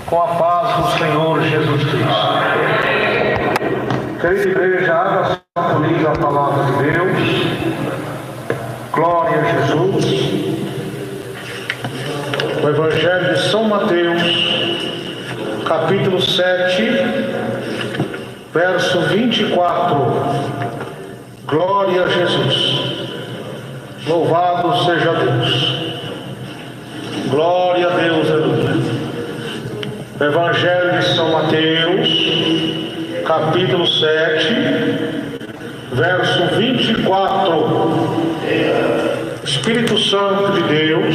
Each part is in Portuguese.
Com a paz do Senhor Jesus Cristo. Querida igreja, abra comigo a palavra de Deus. Glória a Jesus. O Evangelho de São Mateus, capítulo 7, verso 24. Glória a Jesus. Louvado seja Deus. Glória a Deus, aleluia. Evangelho de São Mateus, capítulo 7, verso 24. Espírito Santo de Deus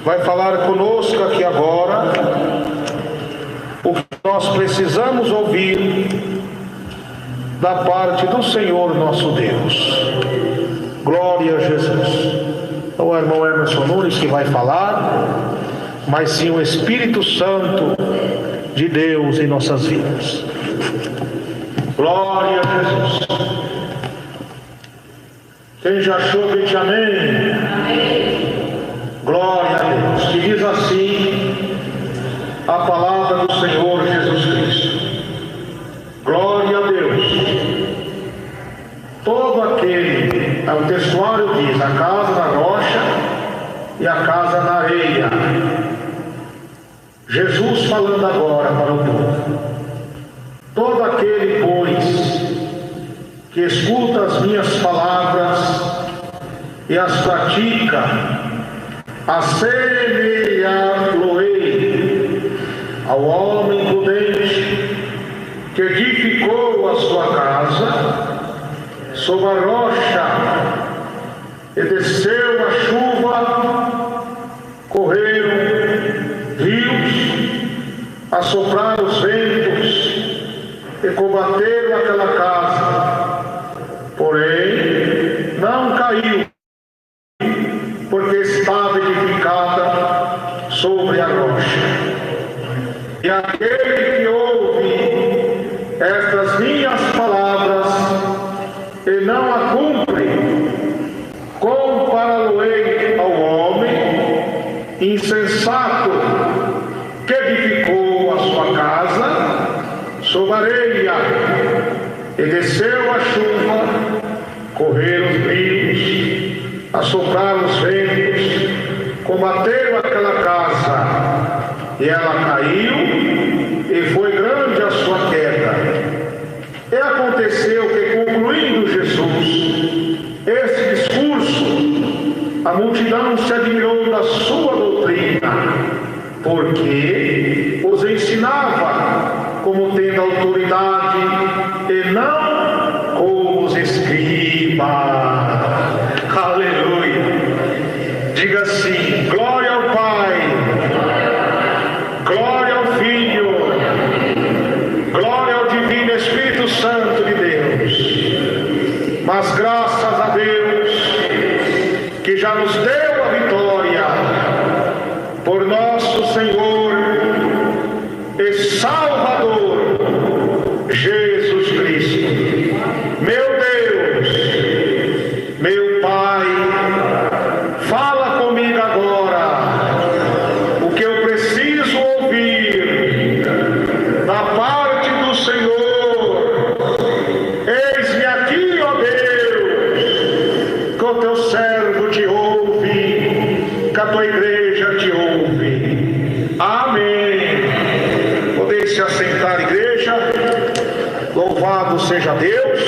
vai falar conosco aqui agora o que nós precisamos ouvir da parte do Senhor nosso Deus. Glória a Jesus. Não é o irmão Emerson Nunes que vai falar, mas sim o Espírito Santo de Deus em nossas vidas. Glória a Jesus. Quem já achou, diz amém. Amém. Glória a Deus. Que diz assim a palavra do Senhor Jesus Cristo. Glória a Deus. Todo aquele, o textuário diz, a casa na rocha e a casa na areia. Jesus falando agora para o povo. Todo aquele, pois, que escuta as minhas palavras e as pratica, assemelhá-lo-ei ao homem prudente que edificou a sua casa sobre a rocha, e desceu a chuva, correram rios, assopraram os ventos e combateram aquela casa, porém não caiu, porque estava edificada sobre a rocha. E aquele que ouve estas minhas palavras e não a cumpre, compará-lo-ei ao homem insensato que edificou a sua casa sobre areia, e desceu a chuva, correram os rios, assopraram os ventos, combateram aquela casa, e ela caiu, e foi grande a sua queda. E aconteceu que, concluindo Jesus esse discurso, a multidão se admirou da sua doutrina, porque os ensinava como tendo autoridade e não como os escribas. Aleluia. Diga assim: glória ao Pai, glória ao Filho, glória ao Divino Espírito Santo de Deus. Mas graças a Deus que já nos deu a vitória por nosso Senhor e Salvador Jesus Cristo. Meu Deus, meu Pai, fala comigo agora o que eu preciso ouvir da parte do Senhor. Eis-me aqui, ó Deus, que o teu servo te ouve, que a tua igreja te ouve. Amém. Podeis se assentar, igreja. Louvado seja Deus.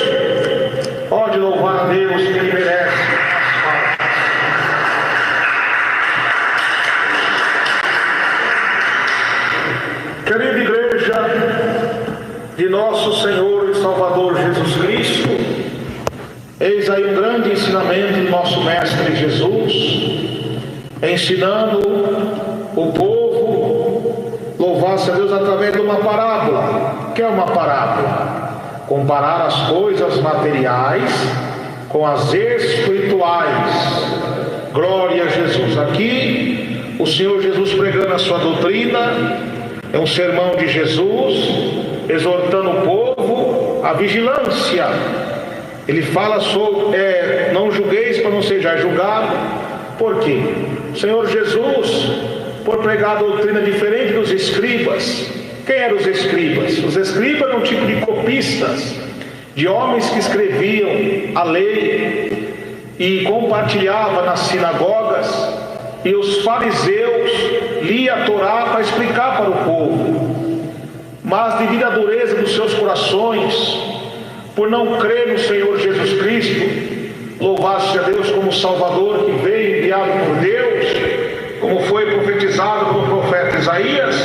Pode louvar a Deus, que Ele merece. Querida igreja de nosso Senhor e Salvador Jesus Cristo, eis aí um grande ensinamento do nosso Mestre Jesus, ensinando o povo, louvar-se a Deus através de uma parábola. O que é uma parábola? Comparar as coisas materiais com as espirituais. Glória a Jesus. Aqui o Senhor Jesus pregando a sua doutrina, é um sermão de Jesus, exortando o povo à vigilância. Ele fala sobre não julgueis para não sejais julgado. Por quê? O Senhor Jesus por pregar a doutrina diferente dos escribas. Quem eram os escribas? Os escribas eram um tipo de copistas, de homens que escreviam a lei e compartilhavam nas sinagogas, e os fariseus liam a Torá para explicar para o povo. Mas devido à dureza dos seus corações, por não crer no Senhor Jesus Cristo, louvado seja Deus como Salvador que veio enviado por Deus, como foi profetizado pelo profeta Isaías,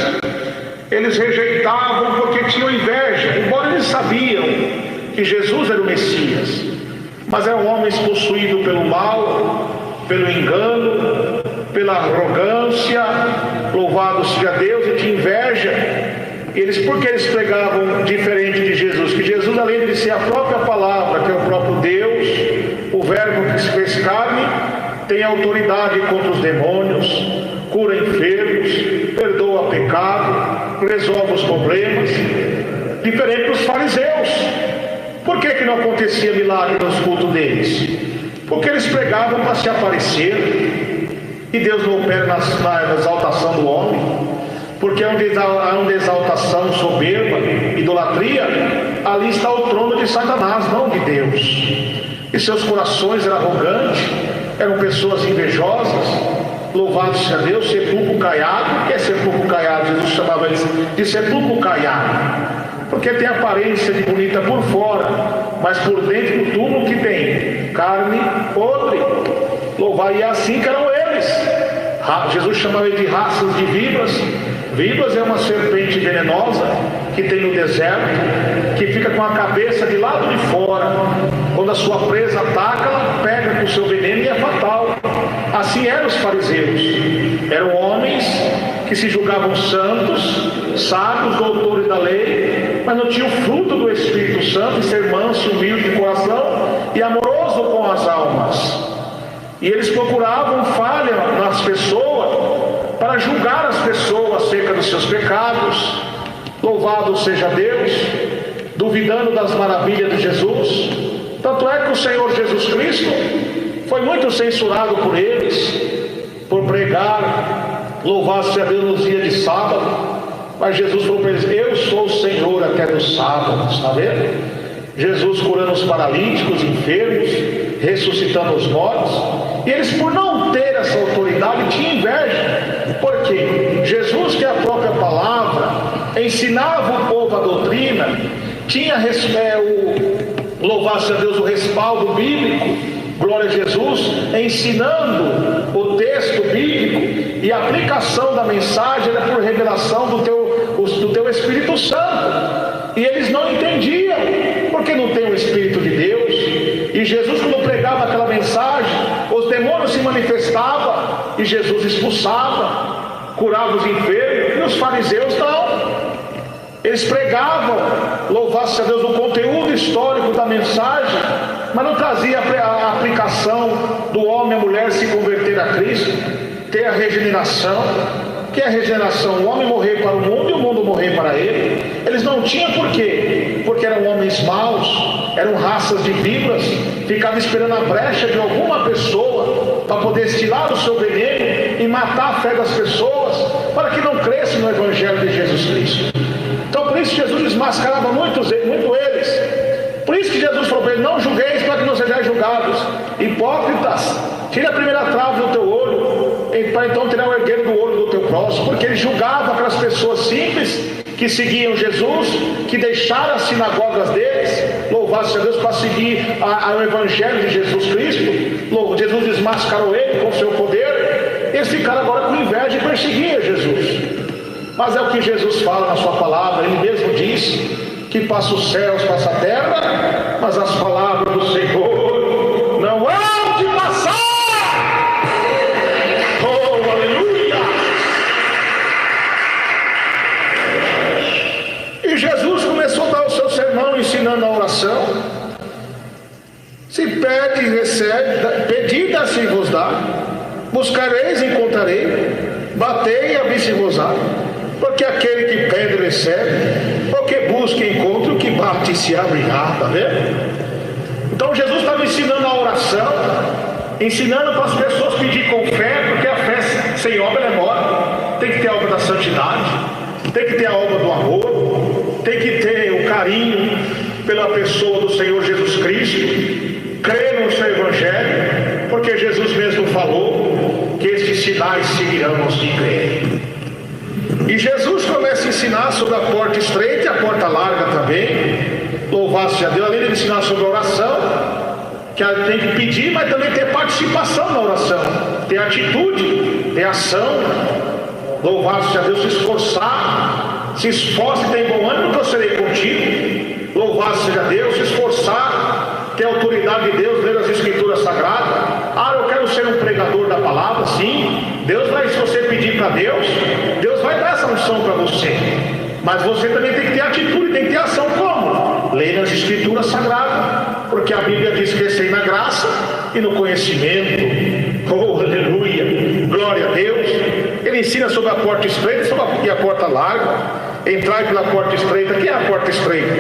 eles rejeitavam porque tinham inveja, embora eles sabiam que Jesus era o Messias, mas eram homens possuídos pelo mal, pelo engano, pela arrogância, louvado seja Deus, e tinha inveja. Porque eles pregavam diferente de Jesus, que Jesus, além de ser a própria palavra, que é o próprio Deus, o verbo que se fez carne, tem autoridade contra os demônios, cura enfermos, perdoa pecado, resolve os problemas, diferente dos fariseus. Por que não acontecia milagre nos cultos deles? Porque eles pregavam para se aparecer, e Deus não opera na exaltação do homem. Porque onde há exaltação, soberba, idolatria, ali está o trono de Satanás, não de Deus. E seus corações eram arrogantes, eram pessoas invejosas, louvado seja Deus, sepulcro caiado. O que é sepulcro caiado? Jesus chamava eles de sepulcro caiado, porque tem aparência de bonita por fora, mas por dentro do túmulo que tem carne podre. Louvar, e é assim que eram eles. Jesus chamava ele de raças de víboras. Víboras é uma serpente venenosa que tem no deserto, que fica com a cabeça de lado de fora. Quando a sua presa ataca, ela pega com o seu veneno e é fatal. Assim eram os fariseus. Eram homens que se julgavam santos, sábios, doutores da lei, mas não tinham fruto do Espírito Santo, em ser manso, humilde de coração e amoroso com as almas. E eles procuravam falha nas pessoas para julgar as pessoas acerca dos seus pecados. Louvado seja Deus, duvidando das maravilhas de Jesus. Tanto é que o Senhor Jesus Cristo foi muito censurado por eles, por pregar, louvado seja Deus, nos dias de sábado. Mas Jesus falou para eles: eu sou o Senhor até do sábado. Está vendo? Jesus curando os paralíticos, enfermos, ressuscitando os mortos. E eles, por não ter essa autoridade, tinham inveja. Por quê? Jesus, que é a própria palavra, ensinava o povo a doutrina, tinha louvado a Deus, o respaldo bíblico, glória a Jesus, ensinando o texto bíblico, e a aplicação da mensagem era por revelação do teu Espírito Santo. E eles não entendiam, porque não tem o Espírito de Deus. E Jesus, quando pregava aquela mensagem, os demônios se manifestavam e Jesus expulsava, curava os enfermos. E os fariseus não. Eles pregavam, louvado-se a Deus, o conteúdo histórico da mensagem, mas não trazia a aplicação do homem e a mulher se converter a Cristo, ter a regeneração. Que é a regeneração? O homem morrer para o mundo e o mundo morrer para ele. Eles não tinham por quê? Porque eram homens maus, eram raças de víboras, ficavam esperando a brecha de alguma pessoa para poder estilar o seu veneno e matar a fé das pessoas, para que não cresça no Evangelho de Jesus Cristo. Então por isso Jesus desmascarava muito eles. Por isso que Jesus falou para eles: não julgueis para que não sejais julgados. Hipócritas, tira a primeira trave do teu olho, para então tirar o ergueiro do olho do teu próximo. Porque ele julgava aquelas pessoas simples que seguiam Jesus, que deixaram as sinagogas deles, louvado seja Deus, para seguir o Evangelho de Jesus Cristo. Jesus desmascarou ele com o seu poder. Eles ficaram agora com inveja e perseguiam Jesus. Mas é o que Jesus fala na sua palavra. Ele mesmo diz que passa os céus, passa a terra, mas as palavras do Senhor não hão de passar. Oh, aleluia! E Jesus começou a dar o seu sermão ensinando a oração. Se pede e recebe, pedi, dá-se-vos dá, buscareis e encontrarei, batei e abri-se-vos-á. Porque aquele que pede recebe, porque busca e encontra, o que bate e se abrirá. Está vendo? Então Jesus estava ensinando a oração, ensinando para as pessoas pedir com fé, porque a fé sem obra é morta. tem que ter a obra da santidade, tem que ter a obra do amor, tem que ter o carinho pela pessoa do Senhor Jesus Cristo, crer no seu Evangelho, porque Jesus mesmo falou que esses sinais seguirão os que creem. E Jesus começa a ensinar sobre a porta estreita e a porta larga também. Louvado seja Deus, além de ensinar sobre a oração, que tem que pedir, mas também ter participação na oração, ter atitude, ter ação. Louvado seja Deus, se esforçar, se esforce e tem bom ânimo, que eu serei contigo. Louvado seja Deus, se esforçar, ter autoridade de Deus, ler as Escrituras Sagradas. Ah, eu quero ser um pregador da palavra, sim. Deus vai, se você pedir para Deus, Deus vai dar essa unção para você. Mas você também tem que ter atitude, tem que ter ação. Como? Ler as Escrituras Sagradas, porque a Bíblia diz: crescei na graça e no conhecimento. Oh, aleluia, glória a Deus. Ele ensina sobre a porta estreita e a porta larga. Entrai pela porta estreita. Quem é a porta estreita?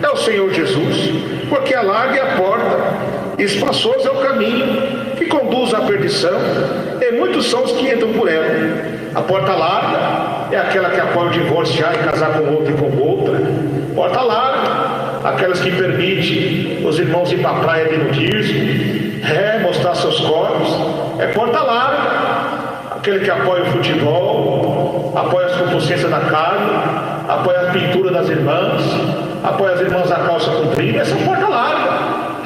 É o Senhor Jesus, porque a larga é a porta, e espaçoso é o caminho que conduz à perdição, e muitos são os que entram por ela. A porta larga é aquela que apoia o divorciar e casar com outro e com outra. Porta larga, aquelas que permitem os irmãos ir para a praia de nudismo, mostrar seus corpos. É porta larga, aquele que apoia o futebol, apoia as concupiscências da carne, apoia a pintura das irmãs, apoia as irmãs a calça comprida. Essa é porta larga.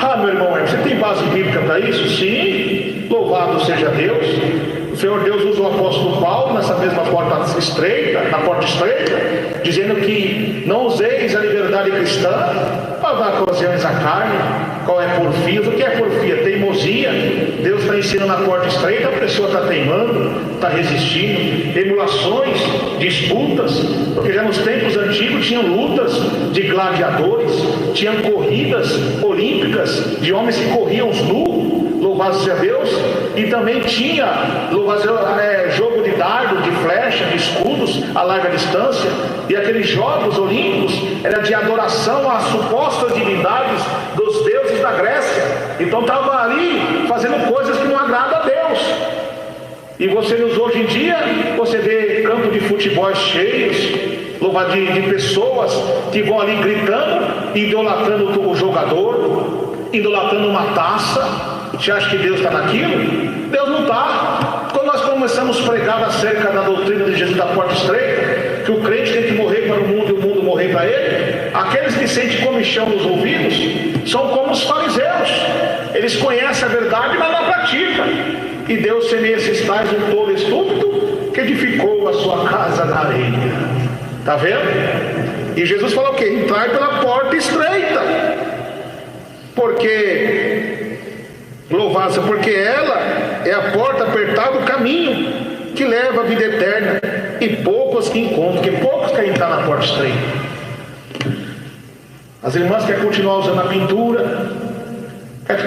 Ah, meu irmão, você tem base bíblica para isso? Sim, louvado seja Deus. O Senhor Deus usa o apóstolo Paulo nessa mesma porta estreita, na porta estreita, dizendo que não useis a liberdade cristã para dar ocasiões à carne. Qual é porfia? O que é porfia? Teimosia. Deus está ensinando a porta estreita, a pessoa está teimando, está resistindo. Emulações, disputas, porque já nos tempos antigos tinham lutas de gladiadores, tinham corridas olímpicas de homens que corriam nus, louvado seja Deus, e também tinha jogo de dardo, de flecha, de escudos a larga distância. E aqueles jogos olímpicos era de adoração às supostas divindades dos deuses da Grécia. Então estava ali fazendo coisas que não agradam a Deus. E você hoje em dia, você vê campo de futebol cheios, de pessoas que vão ali gritando, idolatrando o jogador, idolatrando uma taça. Você acha que Deus está naquilo? Deus não está. Quando nós começamos a pregar acerca da doutrina de Jesus da porta estreita, que o crente tem que morrer para o mundo e o mundo morrer para ele, aqueles que sentem comichão nos ouvidos são como os fariseus. Eles conhecem a verdade, mas não praticam. E Deus semeia esses tais um tolo estúpido que edificou a sua casa na areia. Está vendo? E Jesus falou o quê? Entrai pela porta estreita. Porque ela é a porta apertada do caminho que leva à vida eterna, e poucos que encontram, porque poucos querem entrar na porta estreita. As irmãs querem continuar usando a pintura,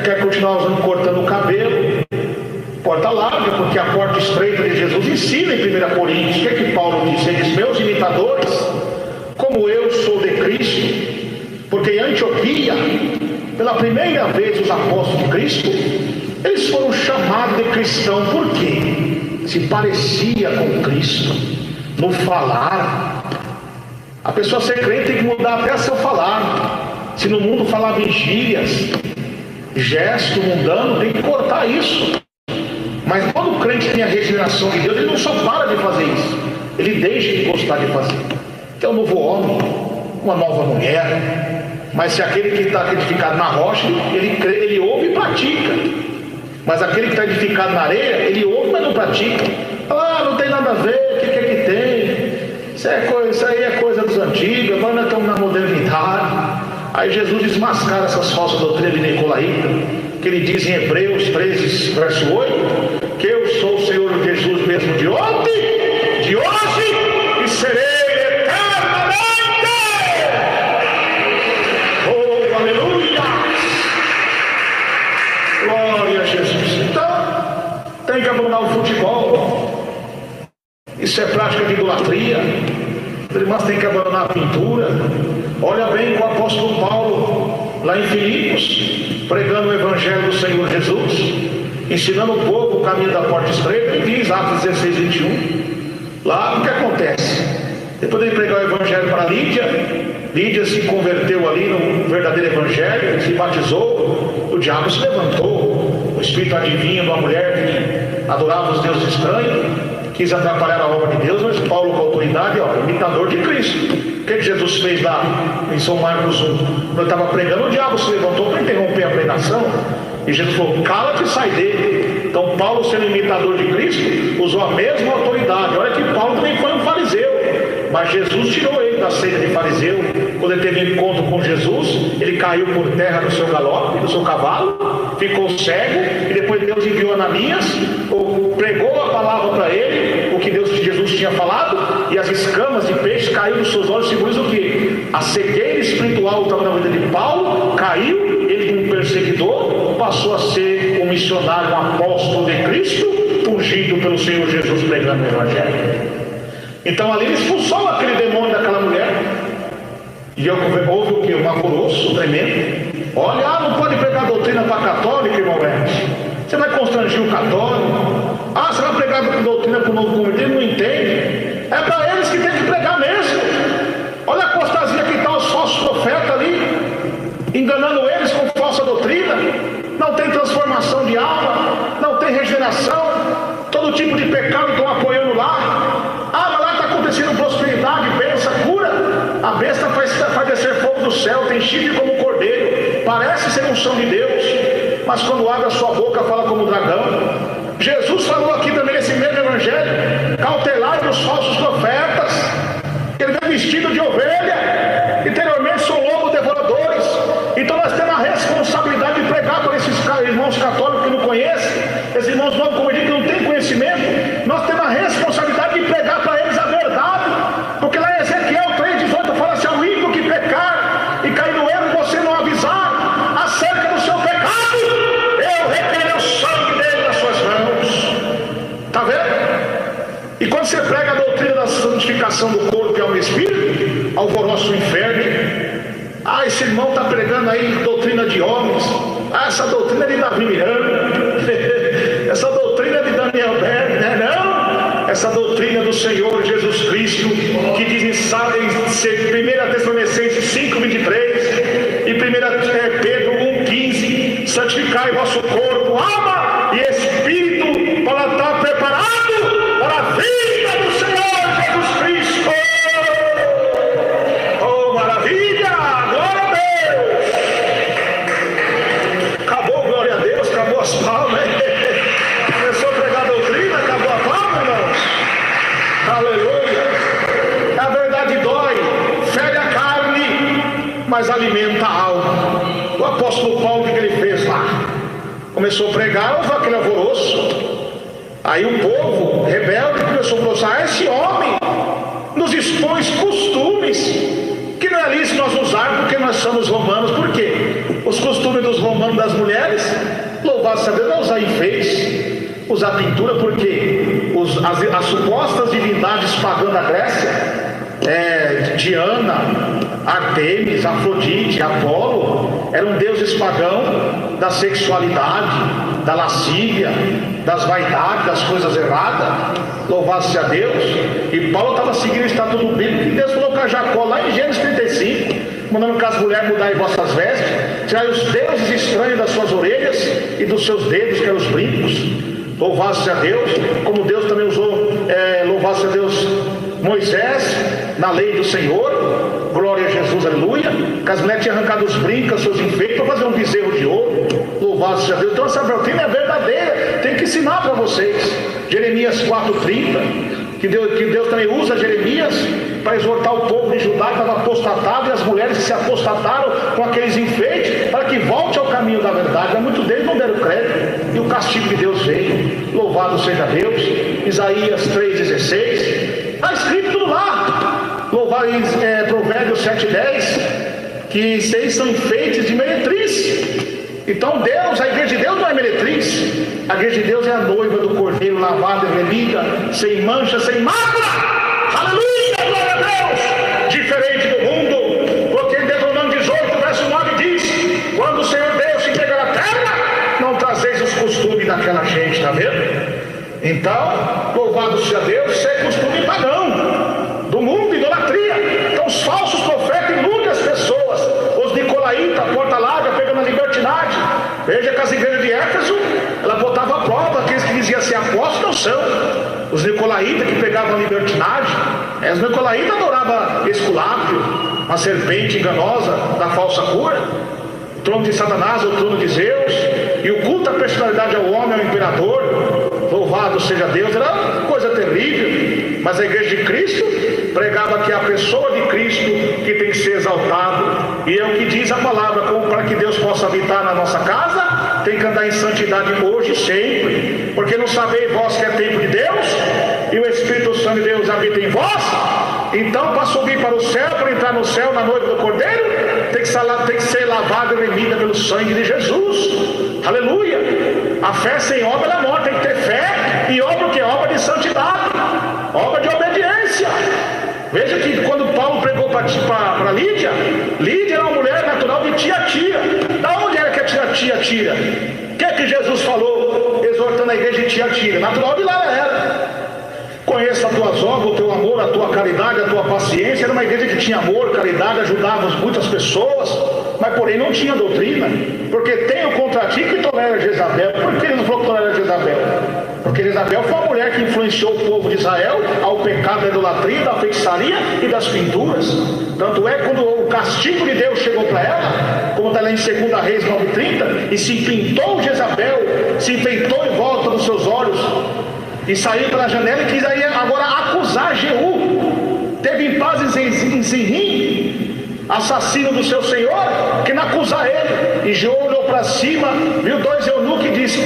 querem continuar cortando o cabelo. Porta larga, porque a porta estreita de Jesus ensina em 1 Coríntios. O que é que Paulo diz? Ele diz: meus imitadores, como eu sou de Cristo, porque em Antioquia, pela primeira vez, os apóstolos de Cristo, eles foram chamados de cristão. Por quê? Se parecia com Cristo no falar. A pessoa ser crente tem que mudar até seu falar. Se no mundo falava em gírias, gesto mundano, tem que cortar isso. Mas quando o crente tem a regeneração de Deus, ele não só para de fazer isso, ele deixa de gostar de fazer. É um novo homem, uma nova mulher. Mas se aquele que está edificado na rocha, ele ouve e pratica. Mas aquele que está edificado na areia, ele ouve, mas não pratica. Ah, não tem nada a ver, o que é que tem? Isso aí é coisa dos antigos, agora nós estamos na modernidade. Aí Jesus desmascara essas falsas doutrinas de Nicolaíta, que ele diz em Hebreus 13, verso 8, que eu sou o Senhor Jesus mesmo de ontem, de hoje e serei eternamente. Oh, aleluia! Glória a Jesus. Então, tem que abandonar o futebol. Isso é prática de idolatria. Os irmãos têm que abandonar a pintura. Olha bem o apóstolo Paulo, lá em Filipos, pregando o Evangelho do Senhor Jesus, ensinando o povo o caminho da porta estreita. Ele diz, Atos 16, 21, Lá o que acontece? Depois de pregar o evangelho para Lídia, Lídia se converteu ali no verdadeiro evangelho, se batizou, o diabo se levantou, o espírito adivinho de uma mulher que adorava os deuses estranhos, quis atrapalhar a obra de Deus, mas Paulo, com autoridade, imitador de Cristo. O que Jesus fez lá em São Marcos 1? Quando ele estava pregando, o diabo se levantou para interromper a pregação, e Jesus falou: cala-te e sai dele. Então Paulo, sendo imitador de Cristo, usou a mesma autoridade. Olha que Paulo também foi um fariseu, mas Jesus tirou ele da seita de fariseu. Quando ele teve encontro com Jesus, ele caiu por terra no seu galope, no seu cavalo, ficou cego, e depois Deus enviou Ananias, pregou a palavra para ele, o que Jesus tinha falado, e as escamas de peixe caíram nos seus olhos. Simboliza o quê? A cegueira espiritual estava na vida de Paulo, caiu, ele, um perseguidor, passou a ser um missionário, um apóstolo de Cristo, ungido pelo Senhor Jesus, pregando o evangelho. Então ali ele expulsou aquele demônio daquela mulher. E houve o que? Um alvoroço tremendo. Olha, não pode pregar doutrina para católico, irmão Hermes. Você vai constranger o católico. Você vai pregar doutrina para o novo convertido, não entende. É para eles que tem que pregar mesmo. Olha a apostasia que está os falsos profetas ali, enganando eles com falsa doutrina. Não tem transformação de alma, não tem regeneração, todo tipo de pecado estão apoiando lá. Mas lá está acontecendo prosperidade, bênção, cura. A besta faz descer fogo do céu, tem chifre como cordeiro, parece ser unção de Deus, mas quando abre a sua boca fala como dragão. Jesus falou aqui também nesse mesmo evangelho: cautelai dos falsos profetas. Ele vem vestido de ovelha, interiormente são lobos devoradores. Então nós temos a responsabilidade de pregar para esses irmãos católicos que não conhecem, esses irmãos não convertidos que não têm conhecimento. Nós temos a responsabilidade de pregar para eles a verdade, porque lá em Ezequiel 3,18 fala: se ao ímpio que pecar e cair no erro, você não avisar acerca do seu pecado, eu retirei o sangue dele das suas mãos. Está vendo? E quando você prega a doutrina da santificação do corpo e alma e espírito, alvoroça o inferno. Esse irmão está pregando aí doutrina de homens. Essa doutrina é de Davi Miranda. Essa doutrina é de Daniel Berg, né? Não, essa doutrina do Senhor Jesus Cristo, que diz em 1 Tessalonicenses 5,23 e 1 Pedro 1,15: santificai vosso corpo, alma e espírito, para estar preparado para a vida do Senhor Jesus Cristo. Oh, maravilha! Glória a Deus! Acabou, glória a Deus, acabou as palmas. Começou a pregar a doutrina, acabou a palma, irmãos. Aleluia! A verdade dói, fere a carne, mas alimenta a alma. O apóstolo Paulo, o que ele fez lá? Começou a pregar, houve aquele alvoroço. Aí o povo rebelde começou a falar: esse homem nos expõe costumes que não é lícito nós usarmos, porque nós somos romanos. Por quê? Os costumes dos romanos das mulheres, louvado seja Deus, é usar enfeites, usar pintura, porque as supostas divindades pagãs da Grécia, Diana, Artemis, Afrodite, Apolo, eram deuses pagãos da sexualidade, da lascívia, das vaidades, das coisas erradas. Louvado seja Deus. E Paulo estava seguindo o estatuto bíblico que Deus falou para Jacó lá em Gênesis 35, mandando que as mulheres mudarem vossas vestes, tirai os deuses estranhos das suas orelhas e dos seus dedos, que eram os brincos. Louvado seja Deus. Como Deus também usou, louvado seja Deus, Moisés na lei do Senhor. Glória a Jesus, aleluia. Que as mulheres tinham arrancado os brincos, seus enfeites, para fazer um bezerro de ouro. Louvado seja Deus. Então essa doutrina é verdadeira, tem que ensinar para vocês. Jeremias 4,30, que Deus também usa Jeremias para exortar o povo de Judá que estava apostatado, e as mulheres que se apostataram com aqueles enfeites, para que volte ao caminho da verdade. Mas muitos deles não deram crédito, e o castigo de Deus veio. Louvado seja Deus. Isaías 3,16, está escrito tudo lá. Louvado em Provérbios 7,10, que vocês são enfeites de meretriz. Então Deus, a igreja de Deus não é meretriz. A igreja de Deus é a noiva do Cordeiro, lavada e remida, sem mancha, sem mácula. Aleluia, glória a Deus. Diferente do mundo, porque em Deuteronômio 18, verso 9 diz: quando o Senhor Deus se entregar na terra, não trazeis os costumes daquela gente. Está vendo? Então, louvado seja Deus, isso é costume pagão do mundo, idolatria. Então os falsos profetas iludem as pessoas, os nicolaítas, porta larga, pegando a libertinagem. Veja que as igrejas de Éfeso, ela botava a prova, aqueles que diziam ser apóstolos não são. Os nicolaítas que pegavam a libertinagem, os nicolaítas adoravam Esculápio, uma serpente enganosa da falsa cura, o trono de Satanás, o trono de Zeus, e o culto à personalidade ao homem, ao imperador. Louvado seja Deus, era uma coisa terrível. Mas a igreja de Cristo pregava que é a pessoa de Cristo que tem que ser exaltado, e é o que diz a palavra, como para que Deus possa habitar na nossa casa, tem que andar em santidade hoje e sempre, porque não sabeis vós que é tempo de Deus, e o Espírito Santo de Deus habita em vós. Então, para subir para o céu, para entrar no céu na noite do Cordeiro, tem que ser lavada e remida pelo sangue de Jesus. Aleluia! A fé sem obra é morta. Tem que ter fé e obra, que é obra de santidade, obra de obediência. Veja que quando Paulo pregou para Lídia, Lídia era uma mulher natural de Tiatira. Da onde era que a Tiatira? O que é que Jesus falou exortando a igreja de Tiatira? Natural de lá era. Conheça as tuas obras, o teu amor, a tua caridade, a tua paciência. Era uma igreja que tinha amor, caridade, ajudava muitas pessoas, mas porém não tinha doutrina. Porque tenho contra ti que tolera Jezabel. Por que ele não falou que tolera Jezabel? Porque Jezabel foi uma mulher que influenciou o povo de Israel ao pecado da idolatria, da feitiçaria e das pinturas. Tanto é que quando o castigo de Deus chegou para ela, como está lá em 2 Reis 9:30, e se pintou Jezabel, se enfeitou em volta dos seus olhos, e saiu pela janela e quis aí agora acusar Jeú. Teve em paz em Zinrim, assassino do seu senhor, que não acusar ele. E Jeú olhou para cima, viu 2 eunucos e disse: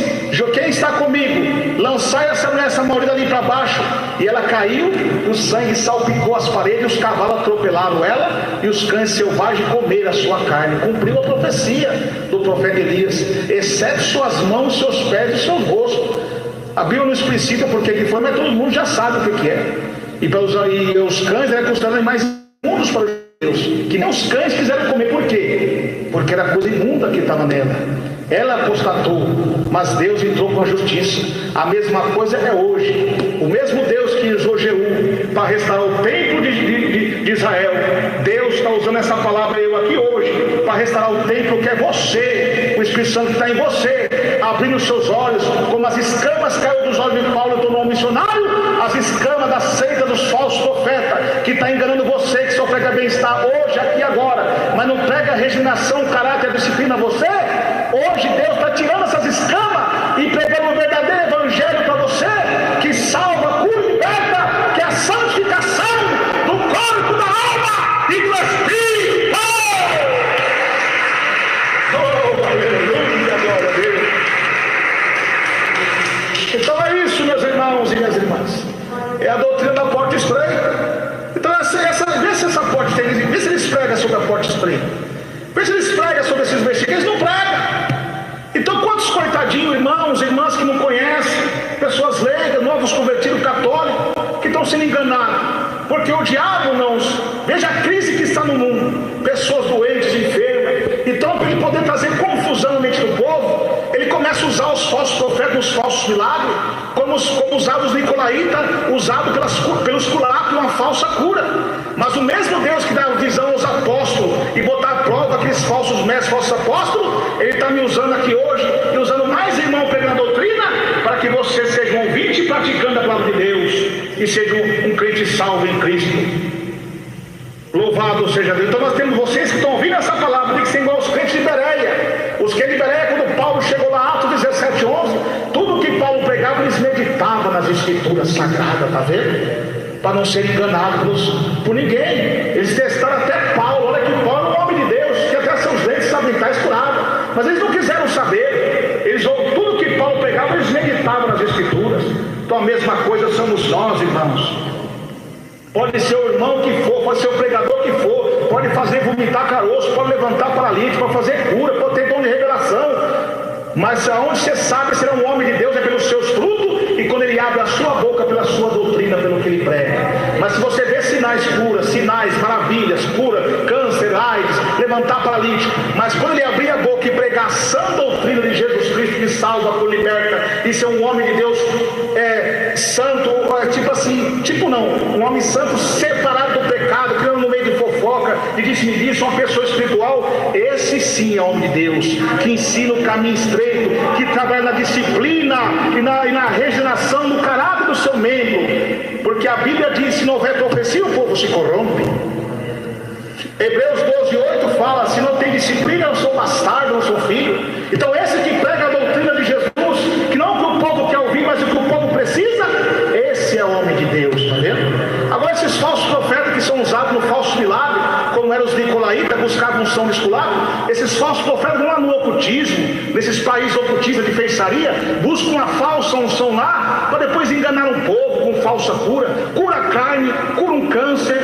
quem está comigo? Lançai essa maldita ali para baixo. E ela caiu, o sangue salpicou as paredes, os cavalos atropelaram ela, e os cães selvagens comeram a sua carne. Cumpriu a profecia do profeta Elias: exceto suas mãos, seus pés e seu rosto. A Bíblia não explicita por que foi, mas todo mundo já sabe o que é. E os cães eram considerados animais imundos para Deus, que nem os cães quiseram comer. Por quê? Porque era coisa imunda que estava nela. Ela apostatou, mas Deus entrou com a justiça. A mesma coisa é hoje. O mesmo Deus que usou Jeú para restaurar o templo de Israel, Deus está usando essa palavra eu aqui hoje para restaurar o templo que é você. O Espírito Santo que está em você, abrindo os seus olhos, como as escamas caiu dos olhos de Paulo, tornou um missionário. As escamas da seita dos falsos profetas, que está enganando você, que só prega bem-estar hoje, aqui e agora, mas não prega regeneração, caráter, disciplina a você. Hoje Deus está tirando essas escamas e pregando o verdadeiro evangelho para você, que salva, cura e liberta, que é a santificação do corpo, da alma e do Espírito. Oh, aleluia, glória a Deus. Então é isso, meus irmãos e minhas irmãs, é a doutrina da porta estreita. Então vê se essa porta tem, vê se eles pregam sobre a porta estreita, vê se eles pregam sobre esses versículos. Eles não pregam. Então quantos coitadinhos, irmãos e irmãs que não conhecem, pessoas leigas, novos convertidos católicos, que estão sendo enganados, porque o diabo não, veja a crise que está no mundo, pessoas doentes, enfermas. Então, para ele poder trazer confusão na mente do povo, ele começa a usar os falsos profetas, os falsos milagres, como usados os nicolaítas, usado pelos curados, uma falsa cura. Mas o mesmo Deus que dá visão aos apóstolos e botar à prova aqueles falsos mestres, falsos apóstolos, ele está me usando aqui hoje e usando mais irmão pegando a doutrina, para que você seja um ouvinte praticando a palavra de Deus e seja um crente salvo em Cristo. Louvado seja Deus. Então nós temos vocês que estão ouvindo essa palavra, tem que ser igual aos crentes de Bereia. Os crentes de Bereia, quando Paulo chegou lá, Atos 17:11, tudo que Paulo pregava, eles meditavam nas escrituras sagradas, está vendo? Para não serem enganados por ninguém. Eles testaram até Paulo. Olha que Paulo é um homem de Deus, que até seus dentes sabem estar escurados, mas eles não quiseram saber. Tudo que Paulo pregava, eles meditavam nas escrituras. Então a mesma coisa somos nós, irmãos. Pode ser o irmão que for, pode ser o pregador que for, pode fazer vomitar caroço, pode levantar paralítico, pode fazer cura, pode ter dom de revelação, mas aonde você sabe se ele é um homem de Deus é pelos seus frutos, e quando ele abre a sua boca pela sua doutrina, pelo que ele prega. Mas se você vê sinais, cura, sinais, maravilhas, cura, câncer, AIDS, levantar paralítico, mas quando ele abrir a boca e pregar a sã doutrina de Jesus Cristo, que salva, que liberta, e ser um homem de Deus tipo não, um homem santo separado do pecado, criando no meio de fofoca, de disse-me-disse, uma pessoa espiritual. Esse sim é homem de Deus, que ensina o caminho estreito, que trabalha na disciplina e na regeneração do caráter do seu membro, porque a Bíblia diz: se não houver profecia, o povo se corrompe. Hebreus 12:8 fala: se não tem disciplina, eu sou bastardo, eu sou filho. Então esse que prega a doutrina de Jesus, que não é o que o povo quer ouvir, mas o que o povo precisa, esse é o homem de Deus, está vendo? Agora esses falsos profetas que são usados no falso milagre, como eram os nicolaítas, buscavam unção no esculapo, esses falsos profetas vão lá no ocultismo, nesses países ocultistas de feitiçaria, buscam uma falsa unção lá, para depois enganar um povo com falsa cura, cura a carne, cura um câncer,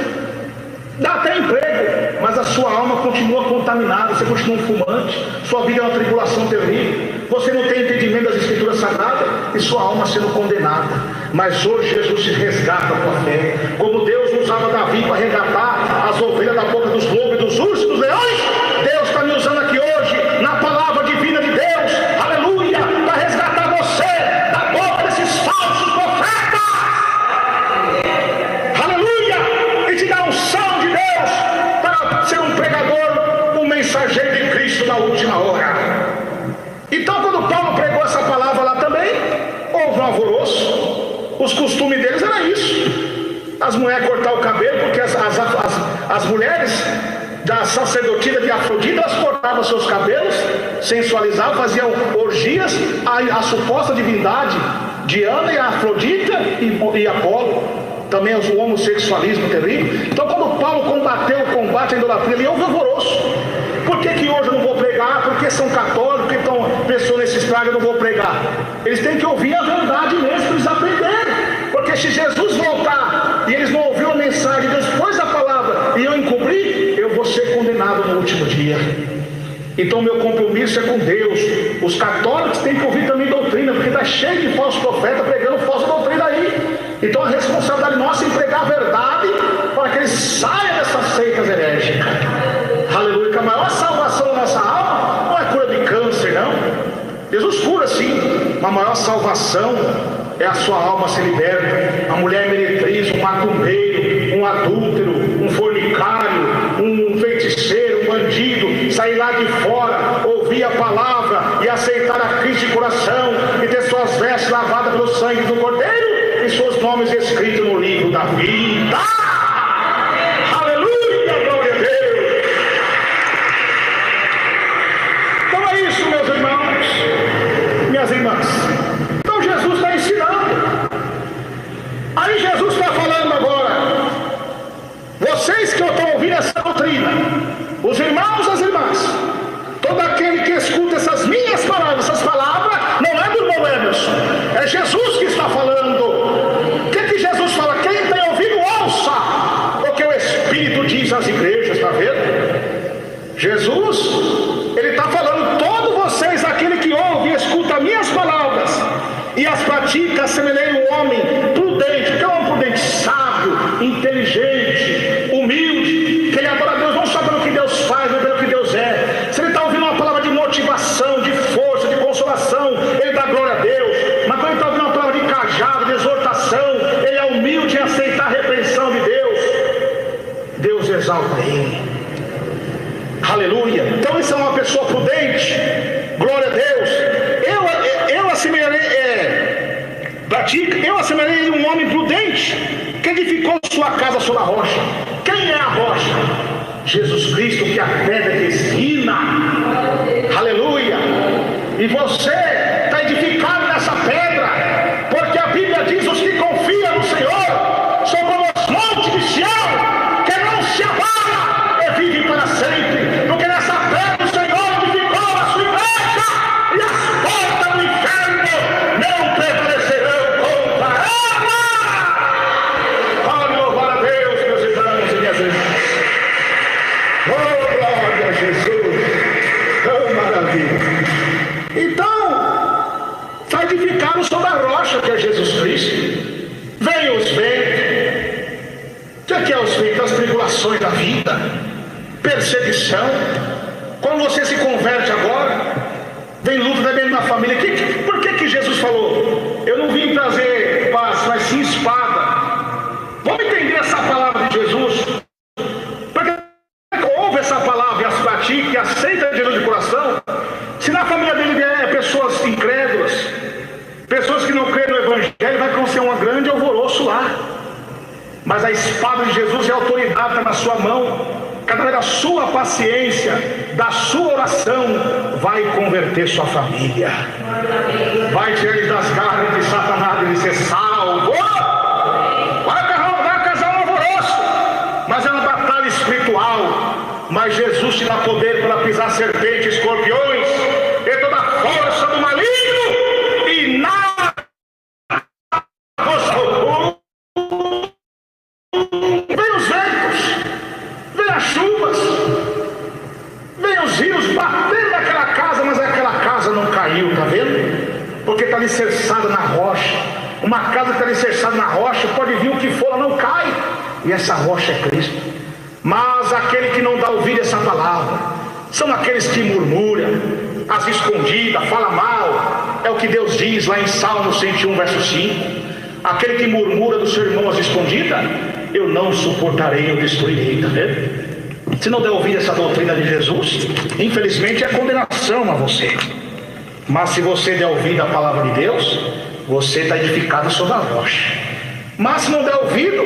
dá até emprego, mas a sua alma continua contaminada, você continua um fumante, sua vida é uma tribulação terrível, você não tem entendimento das Escrituras Sagradas e sua alma sendo condenada. Mas hoje Jesus te resgata a tua fé, como Deus usava Davi para resgatar as ovelhas da boca dos lobos, dos ursos, dos leões. Deus está me usando aqui hoje, na palavra divina de Deus, aleluia, para resgatar você da boca desses falsos profetas, aleluia, e te dar unção de Deus para ser um pregador, um mensageiro de Cristo na última hora. Então, quando Paulo pregou essa palavra lá também, houve um alvoroço. Os costumes deles era isso: as mulheres cortar o cabelo, porque as mulheres da sacerdotisa de Afrodita, elas cortavam seus cabelos, sensualizavam, faziam orgias a suposta divindade Diana e a Afrodita e Apolo. Também o homossexualismo terrível. Então, quando Paulo combateu o combate à idolatria, ali houve alvoroço. Por que hoje eu não vou pregar? Porque são católicos, porque estão pessoas nesse estrago, eu não vou pregar. Eles têm que ouvir a verdade mesmo, para eles aprenderem. Porque se Jesus voltar e eles não ouviram a mensagem de Deus, depois da palavra, e eu encobrir, eu vou ser condenado no último dia. Então meu compromisso é com Deus. Os católicos têm que ouvir também doutrina, porque está cheio de falsos profetas pregando falsa doutrina aí. Então a responsabilidade nossa é pregar a verdade, para que eles saiam dessas seitas herégicas. Aleluia. Que a maior salvação da nossa alma não é cura de câncer, não. Jesus cura sim, mas a maior salvação é a sua alma ser liberta. A mulher meretriz, um macumbeiro, um adúltero, um fornicário, um feiticeiro, um bandido, sair lá de fora, ouvir a palavra e aceitar a Cristo de coração e ter suas vestes lavadas pelo sangue do Cordeiro e seus nomes escritos no livro da vida. Aleluia, glória a Deus. Então é isso, meus irmãos, minhas irmãs. Então Jesus está ensinando. Aí Jesus está falando agora: vocês que estão ouvindo essa doutrina, os irmãos e as irmãs, todo aquele que escuta essas minhas palavras, essas palavras não é do irmão Emerson, é Jesus que está falando. O que Jesus fala? Quem tem ouvido, ouça, porque o Espírito diz às igrejas, está vendo? Jesus, ele está falando: todos vocês, aquele que ouve e escuta minhas palavras e as pratica, assemelhei um homem prudente. Que é um homem prudente? Sábio, inteligente, humilde, que ele adora a Deus não só pelo que Deus faz, mas pelo que Deus é. Se ele está ouvindo uma palavra de motivação, de força, de consolação, ele dá glória a Deus. Mas quando ele está ouvindo uma palavra de cajado, de exortação, ele é humilde em aceitar a repreensão de Deus. Deus exalta ele. Aleluia. Então isso é uma pessoa prudente. Glória a Deus. Eu assemelhei um homem prudente que edificou sua casa sobre a rocha. Quem é a rocha? Jesus Cristo, que é a pedra que esquina. Aleluia. E você está edificado nessa pedra, porque a Bíblia diz: os que confiam no Senhor são como os montes de Sião, que não se abala e vive para sempre. Porque nessa pedra o Senhor edificou a sua igreja, e as portas do inferno não prevalecerão contra ela. Pode louvar a Deus, meus irmãos e minhas irmãs. Oh, glória a Jesus. Oh, maravilha. Então, está edificado sobre a rocha, que é Jesus Cristo. Vem os ventos. O que é os ventos? As tribulações da vida, perseguição. Quando você se converte agora, vem luta também na família. Por que Jesus falou: eu não vim trazer paz, mas sim espada? pessoas incrédulas, pessoas que não creem no Evangelho, vai acontecer um grande alvoroço lá. Mas a espada de Jesus e a autoridade está na sua mão. Cada vez da sua paciência, da sua oração, vai converter sua família. Vai tirar ele das garras de Satanás e ser salvo. Vai causar um alvoroço. Mas é uma batalha espiritual. Mas Jesus te dá poder para pisar serpentes, escorpiões e toda a força do maligno. E nada vos tocou. Vem os ventos, vem as chuvas, vem os rios batendo naquela casa, mas aquela casa não caiu, tá vendo? Porque está alicerçada na rocha. Uma casa que está alicerçada na rocha, pode vir o que for, ela não cai. E essa rocha é Cristo. Mas aquele que não dá ouvido a essa palavra, são aqueles que murmuram, as escondidas, fala mal. É o que Deus diz lá em Salmo 101, verso 5. Aquele que murmura do seu irmão às escondidas, eu não suportarei, eu destruirei, tá vendo? Se não der ouvido essa doutrina de Jesus, infelizmente é condenação a você. Mas se você der ouvido à palavra de Deus, você está edificado sobre a rocha. Mas se não der ouvido,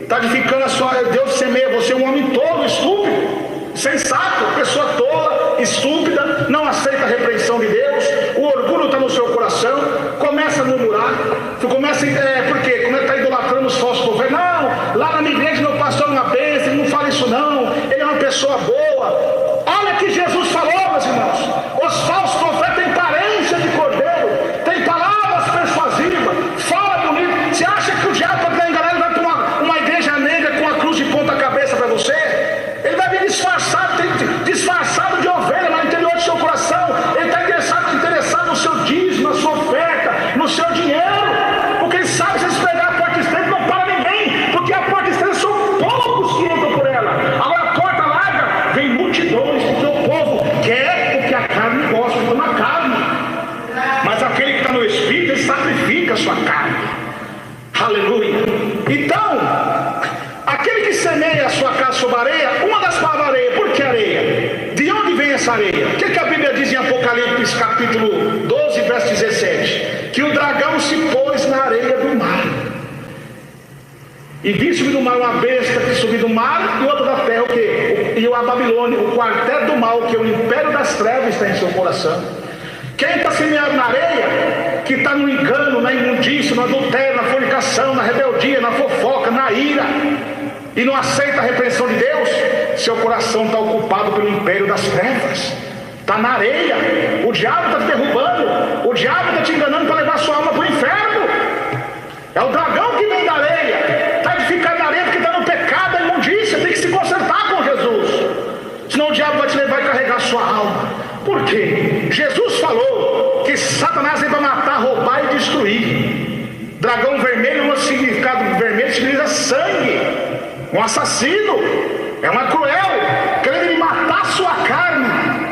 está edificando a sua... Deus semeia você um homem tolo, estúpido, sensato, pessoa tola, estúpida, não aceita a repreensão de Deus, o orgulho está no seu coração, começa a murmurar, começa porque como está idolatrando os falsos profetas. Não, lá na minha igreja meu pastor é uma bênção, ele não fala isso não, ele é uma pessoa boa. Olha que Jesus falou, meus irmãos, os falsos profetas têm parência de cordeiro, têm palavras persuasivas, fala bonito. Você acha que o diabo para enganar, ele vai para uma igreja negra com a cruz de ponta cabeça para você? Ele vai vir disfarçado de ovelha, mas no interior do seu coração ele está interessado no seu dízimo, na sua oferta, no seu dinheiro, porque ele sabe que se pegar a porta estreita não para ninguém, porque a porta estreita são poucos que entram por ela. Agora a porta larga vem multidões, porque o povo quer o que a carne gosta, então na carne. Mas aquele que está no Espírito, ele sacrifica a sua carne. Aleluia. Então, aquele que semeia a sua casa sobre areia, uma das palavras areia, por que areia? De onde vem essa areia? O que a Bíblia diz em Apocalipse capítulo 12, verso 17? Que o dragão se pôs na areia do mar. E vi subir do mar uma besta que subiu do mar e outra da terra, o quê? E a Babilônia, o quartel do mal, que é o império das trevas, está em seu coração. Quem está semeado na areia, que está no engano, na imundícia, no adultério, na fornicação, na rebeldia, na fofoca, na ira, e não aceita a repreensão de Deus, seu coração está ocupado pelo império das trevas, está na areia. O diabo está te derrubando, o diabo está te enganando para levar sua alma para o inferno. É o dragão que vem da areia, está edificado na areia porque está no pecado, na imundícia, tem que se consertar com Jesus, senão o diabo vai te levar e carregar sua alma. Por quê? Jesus falou que Satanás veio para matar, roubar e destruir. Dragão vermelho, no significado vermelho, significa sangue, um assassino, é uma cruel, querendo ele matar a sua carne,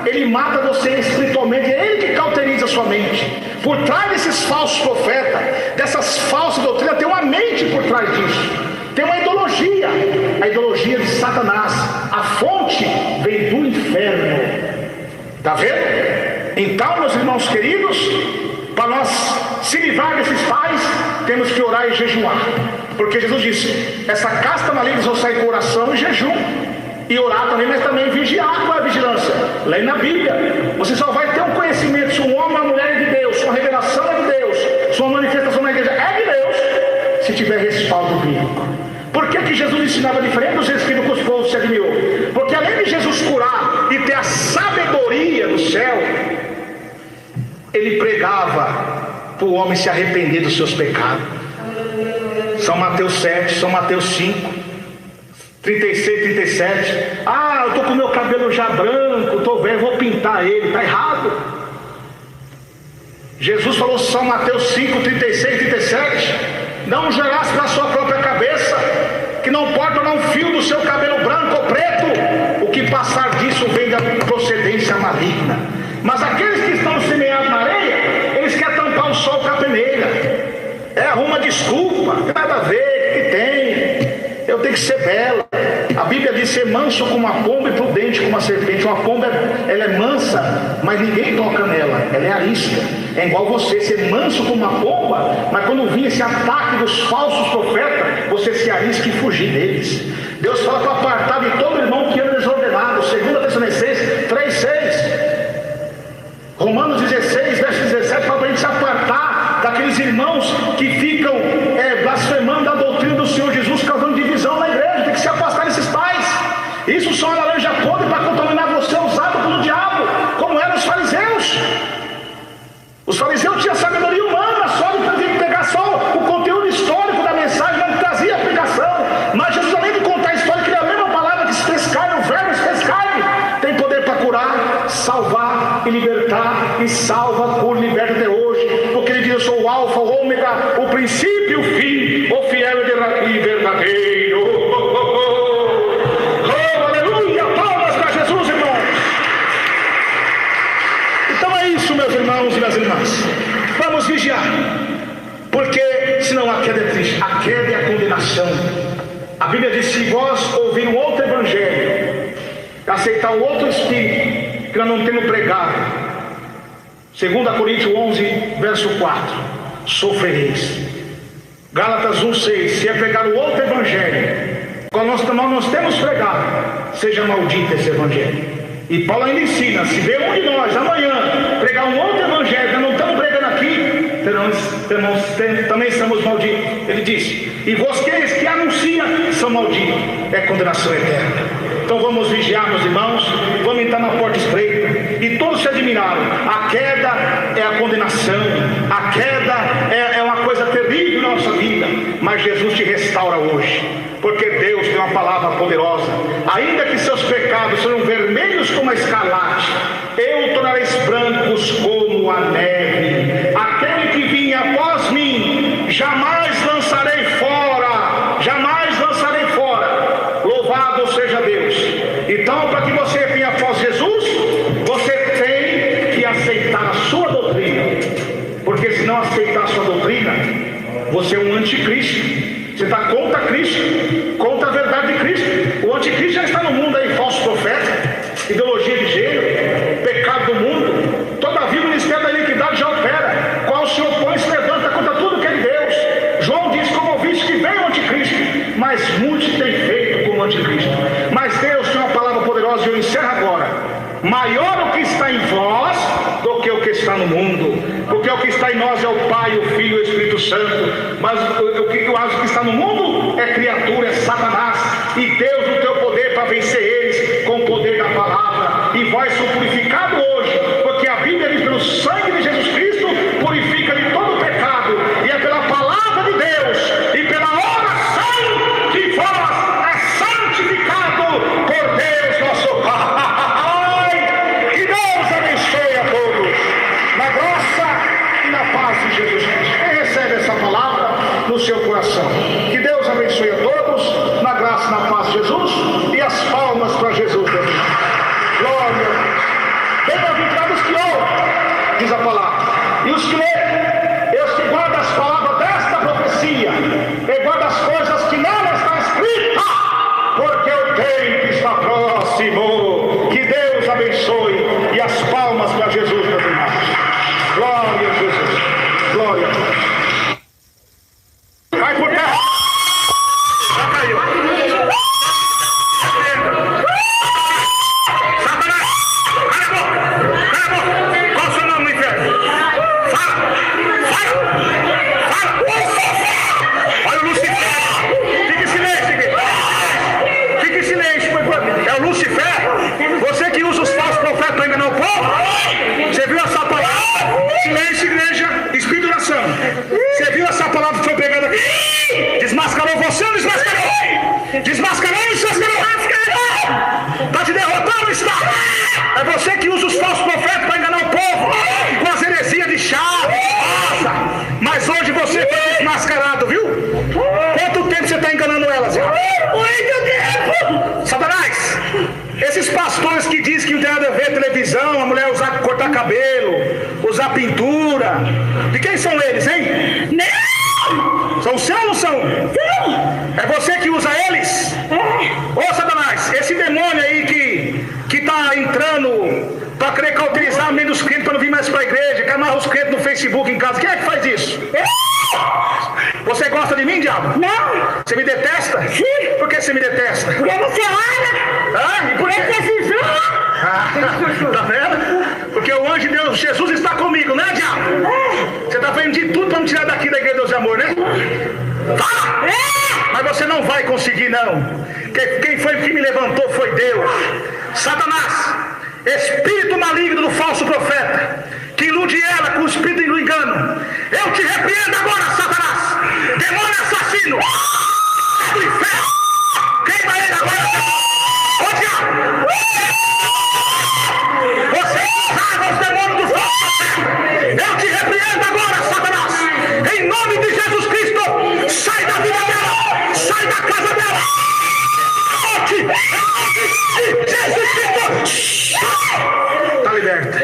ele mata você espiritualmente, é ele que cauteriza a sua mente. Por trás desses falsos profetas, dessas falsas doutrinas, tem uma mente por trás disso, tem uma ideologia, a ideologia de Satanás, a fonte vem do inferno. Está vendo? Então, meus irmãos queridos, para nós se livrar desses pais, temos que orar e jejuar. Porque Jesus disse, essa casta maligna só sai com oração e jejum. E orar também, mas também vigiar. Qual é a vigilância? Leia na Bíblia. Você só vai ter um conhecimento se um homem ou uma mulher é de Deus, se uma revelação é de Deus, se uma manifestação na igreja é de Deus, se tiver respaldo bíblico. Por que Jesus ensinava diferente dos escribas que os povos se admirou? Porque além de Jesus curar e ter a sabedoria do céu, ele pregava para o homem se arrepender dos seus pecados. São Mateus 7, São Mateus 5, 36, 37. Eu estou com o meu cabelo já branco, estou velho, vou pintar ele. Está errado. Jesus falou, São Mateus 5, 36, 37. Não julgasse para a sua própria cabeça, que não pode tornar um fio do seu cabelo branco ou preto. O que passar disso vem da procedência maligna. Mas aqueles que estão semeados na areia, eles querem tampar o sol com a peneira. Arruma desculpa, nada a ver, o que tem? Eu tenho que ser bela. A Bíblia diz ser manso como uma pomba e prudente como uma serpente. Uma pomba, ela é mansa, mas ninguém toca nela, ela é arisca. É igual você, ser manso como uma pomba, mas quando vir esse ataque dos falsos profetas, você se arisca e fugir deles. Deus fala para apartar de todo irmão que anda desordenado. 2 Tessalonicenses 3,6. Romanos 16, verso 17, fala para a gente se apartar daqueles irmãos que ficam blasfemando a doutrina do Senhor Jesus, causando divisão na igreja. Tem que se afastar desses tais. Isso só é laranja podre para contaminar você, usado pelo diabo, como eram os fariseus. Os fariseus tinham sabedoria humana, só de pegar só o conteúdo histórico da mensagem, não trazia aplicação. Mas Jesus, além de contar a história, que é a mesma palavra que se fez carne, o verbo se fez carne, tem poder para curar, salvar e libertar, e salva, cura, liberta até hoje, porque ele diz: eu sou o alfa, o ômega, o princípio e o fim, o fiel e verdadeiro. Oh, aleluia, palmas para Jesus, irmãos. Então é isso, meus irmãos e minhas irmãs, vamos vigiar, porque senão a queda é triste. A queda é a condenação. A Bíblia diz: se vós ouvir um outro evangelho, aceitar um outro espírito que nós não temos pregado, 2 Coríntios 11, verso 4, sofrereis. Gálatas 1,6, se é pregar o outro evangelho, qual nós temos pregado, seja maldito esse evangelho. E Paulo ainda ensina: se vê um de nós amanhã pregar um outro evangelho que nós não estamos pregando aqui, também somos malditos. Ele disse: e vocês que anunciam são malditos, é condenação eterna. Então vamos vigiar, meus irmãos, vamos entrar na porta estreita. E todos se admiraram. A queda é a condenação, a queda é uma coisa terrível na nossa vida, mas Jesus te restaura hoje, porque Deus tem uma palavra poderosa. Ainda que seus pecados sejam vermelhos como a escarlate, eu o tornareis brancos como a neve. Aquele que vinha após mim, jamais lançarei fora, jamais lançarei fora. Louvado seja Deus. Então, para que você venha após Jesus, você tem que aceitar a sua doutrina, porque se não aceitar a sua doutrina, você é um anticristo. Você está contra Cristo, contra a verdade de Cristo. O anticristo já está no mundo aí, falso profeta, ideologia de gênero, pecado do mundo. Todavia o ministério da iniquidade já opera. Qual se opõe se levanta contra tudo que é de Deus. João diz: como ouviste que vem o anticristo, mas muitos têm feito como anticristo. Mas Deus tem uma palavra poderosa, e eu encerro agora: maior o que está em vós do que o que está no mundo, porque o que está em nós é o Pai, o Filho e o Espírito Santo, mas o que está no mundo é criatura, é Satanás, e Deus no teu poder para vencer eles com o poder da palavra. E vós são purificados hoje, porque a Bíblia diz: pelo sangue de Jesus Cristo purifica de todo pecado, e é pela palavra de Deus e pela oração que vós é santificado por Deus nosso Pai. Que Deus abençoe a todos na graça e na paz de Jesus Cristo. Quem recebe essa palavra no seu coração, que Deus abençoe a todos na graça e na paz de Jesus. E as palmas para Jesus. Glória. Bem-aventurados que ouvem, diz a palavra, e os que lêem, eu que guardo as palavras desta profecia, e guardo as coisas que nela está escrita, porque o tempo está próximo. Que Deus abençoe, e as palmas para Jesus, meus irmãos. Glória a Jesus. Glória a Deus. Vai por terra. Já caiu. Satanás, cala a boca. Qual o seu nome no inferno? Fala. Olha o Lucifer. Fique em silêncio. Fique em silêncio. É o Lucifer. Você que usa os falsos profetas para enganar o povo. Você viu essa palavra? Silêncio, igreja. Espírito de oração. Você viu essa palavra que foi pregada aqui? Desmascarou você ou não desmascarou? Desmascarou ou não desmascarou? Está te derrotando, está? É você que usa os falsos profetas para enganar o povo com as heresias de chá. Nossa! Mas hoje você foi desmascarado, viu? Quanto tempo você está enganando elas? Muito tempo! Satanás! Esses pastores que dizem que não tem nada a ver televisão, a mulher usar cortar cabelo, usar pintura. De quem são eles, hein? Não! São seus ou não são? Não! É você que usa eles? É. Ô Satanás! amarra os crentes no Facebook em casa. Quem é que faz isso? Você gosta de mim, diabo? Não. Você me detesta? Sim. Por que você me detesta? Porque você olha. E por quê? Tá vendo? Porque o anjo de Deus, Jesus, está comigo, né, diabo? Você está fazendo de tudo para me tirar daqui da igreja de Deus e Amor, né? Fala! Mas você não vai conseguir, não. Quem foi que me levantou foi Deus. Satanás, espírito maligno do falso profeta, que ilude ela com o espírito do engano. Eu te repreendo agora, Satanás. Demônio assassino. Do inferno. Queima ele agora. Ô diabo. Você sabe os demônios do falso profeta. Eu te repreendo agora, Satanás. Em nome de Jesus Cristo. Sai da vida dela. Sai da casa dela. Jesus Cristo. Está liberta.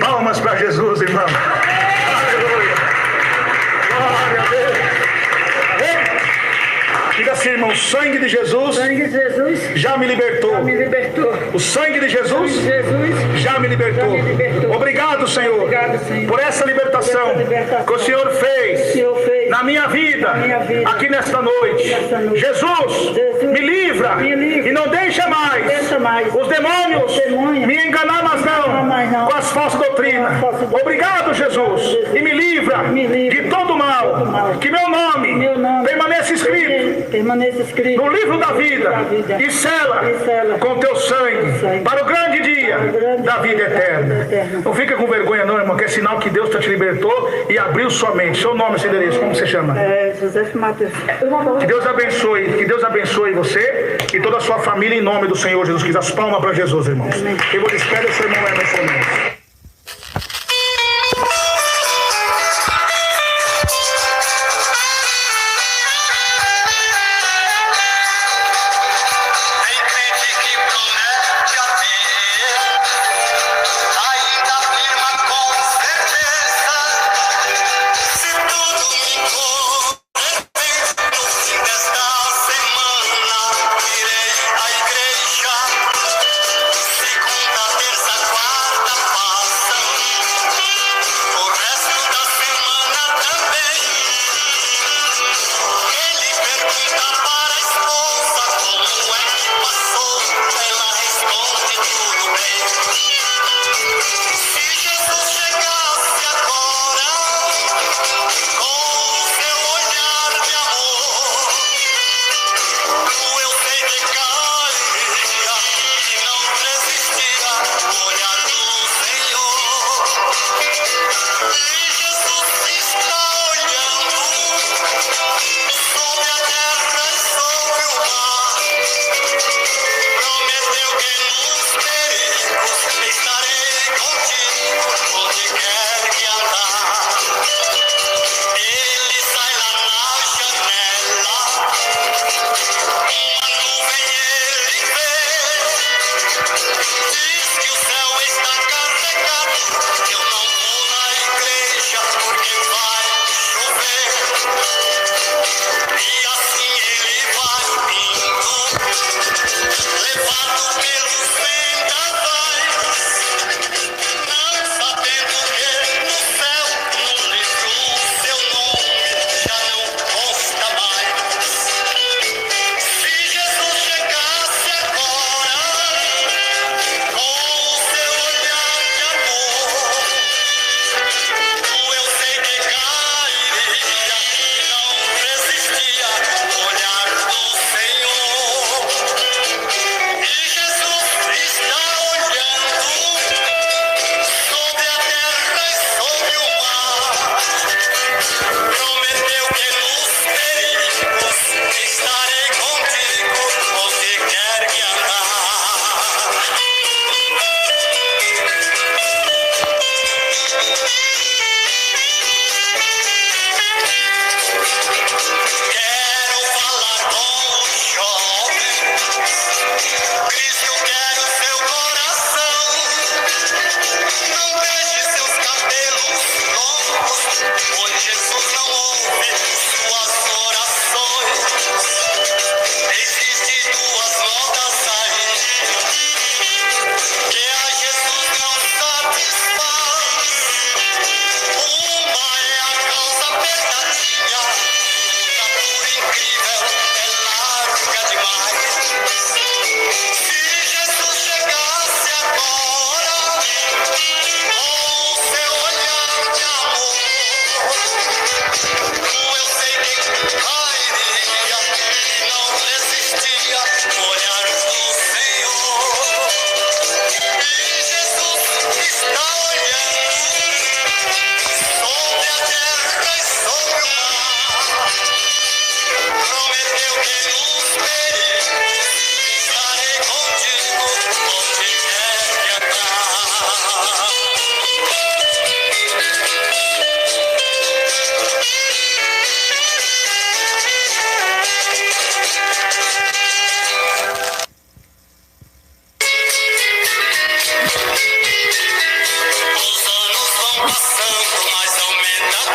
Palmas para Jesus, irmão. Aleluia. Glória a Deus. Diga assim, irmão, o sangue de Jesus, já me libertou. O sangue de Jesus, já me libertou. Obrigado, Senhor, por essa libertação que o Senhor fez na minha vida, aqui nesta noite. Jesus, me livra e não deixa mais os demônios me enganar, mas não com as falsas doutrinas. Obrigado, Jesus, e me livra de todo mal. Que meu nome permaneça escrito no livro da vida e sela com teu sangue para o grande dia da vida eterna. Não fica com vergonha não, irmão, que é sinal que Deus te libertou e abriu sua mente. Seu nome, seu endereço, como você chama? José Matheus. Que Deus abençoe você e toda a sua família em nome do Senhor Jesus Cristo. As palmas para Jesus, irmãos. Eu vou despedir o seu irmão Emerson Mendes.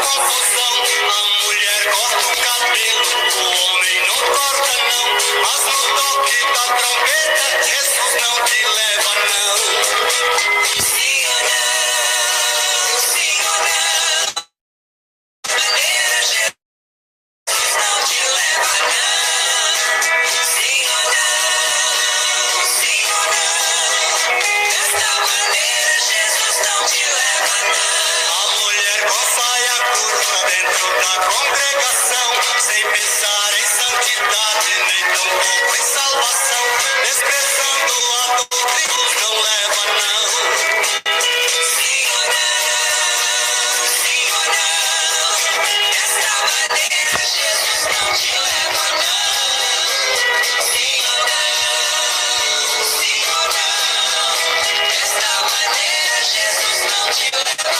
confusão. A mulher corta o cabelo, o homem não corta não. Mas no toque da trombeta, Jesus não te leva não. Sim ou não, sim ou não. Maneira Jesus não te leva não. Sim ou não, sim ou não. Desta maneira Jesus não te leva não. A mulher com saia curta dentro da congregação, sem pensar em santidade, nem tampouco em salvação, desprezando a doutrina, não leva não. Sim ou não, sim ou não. Desta maneira Jesus não te leva não. Sim ou não, sim ou não. Desta maneira Jesus não te leva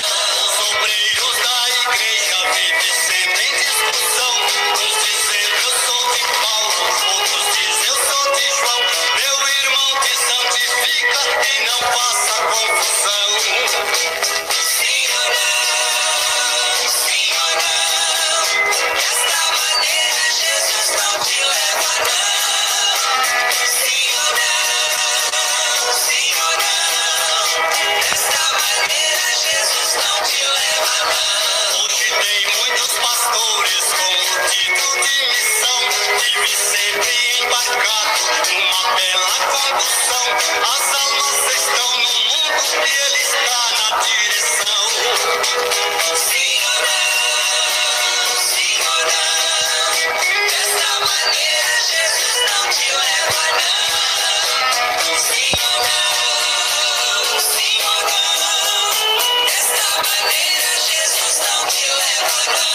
não. Os obreiros da igreja vivem sempre em discussão. Uns dizem eu sou de Paulo, outros dizem eu sou de João. Meu irmão te santifica e não faça confusão. Sim ou não, sim ou não. Desta maneira Jesus não te leva não. Sim ou não, sim ou não. Desta maneira Jesus não te leva não. Hoje tem muitos pastores com o título de missão, vive sempre embarcado numa bela condução. As almas estão no mundo e ele está na direção. Sim ou não, sim ou não. Desta maneira Jesus não te leva não. Sim ou não, sim ou não. Desta maneira Jesus não te leva não.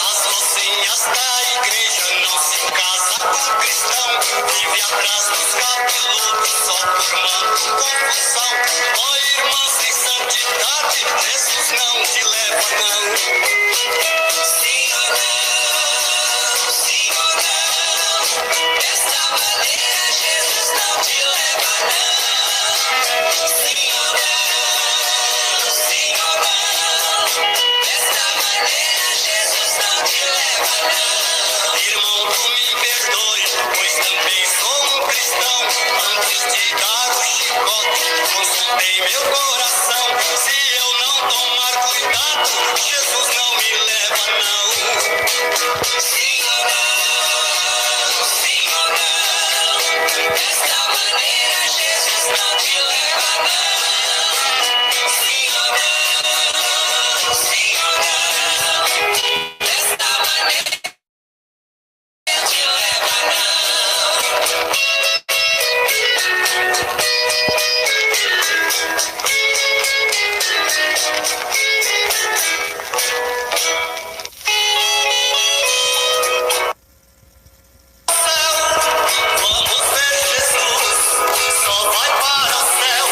As mocinhas da igreja não se casam com cristão, vive atrás dos cabeludos só formando confusão. Ó irmãs em santidade, Jesus não te leva não. Sim ou não, sim ou não. Desta maneira Jesus não te leva não. Sim ou não, sim ou não. Desta maneira Jesus não te leva não. Irmão, tu me perdoe, pois também sou um cristão. Antes de dar o chicote, consultei meu coração. Se eu não tomar cuidado, Jesus não me leva não. Sim ou não, sim ou não. Desta maneira Jesus não te leva não. Sim ou não, sim ou não. Desta maneira te leva não. Vamos ver Jesus, só vai para o céu.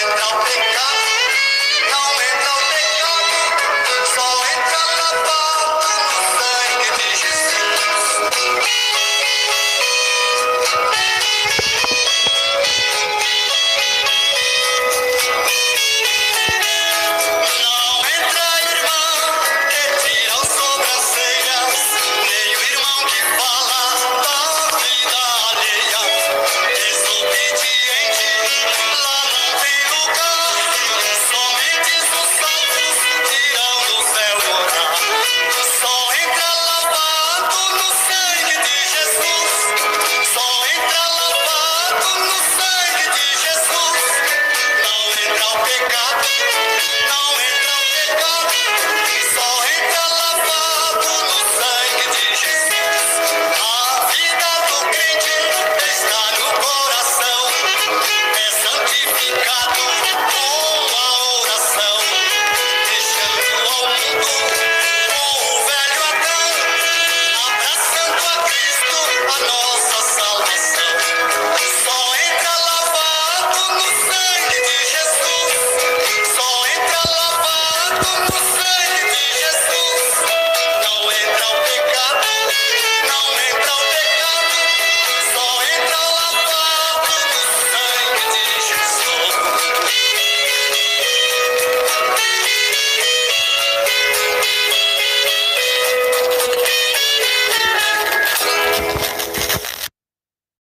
entra o pecado, não entra o pecado, só entra lavado no sangue de Jesus. Não entra irmão que tira as sobrancelhas, nem o irmão que fala da vida alheia. Desobediente, lá não tem lugar, somente os santos irão do céu morar. Só entra lavado no sangue de Jesus, só entra lavado no sangue de Jesus. Não entra o pecado, não entra o pecado, só entra lavado no sangue de Jesus. A vida do crente está no coração, é santificado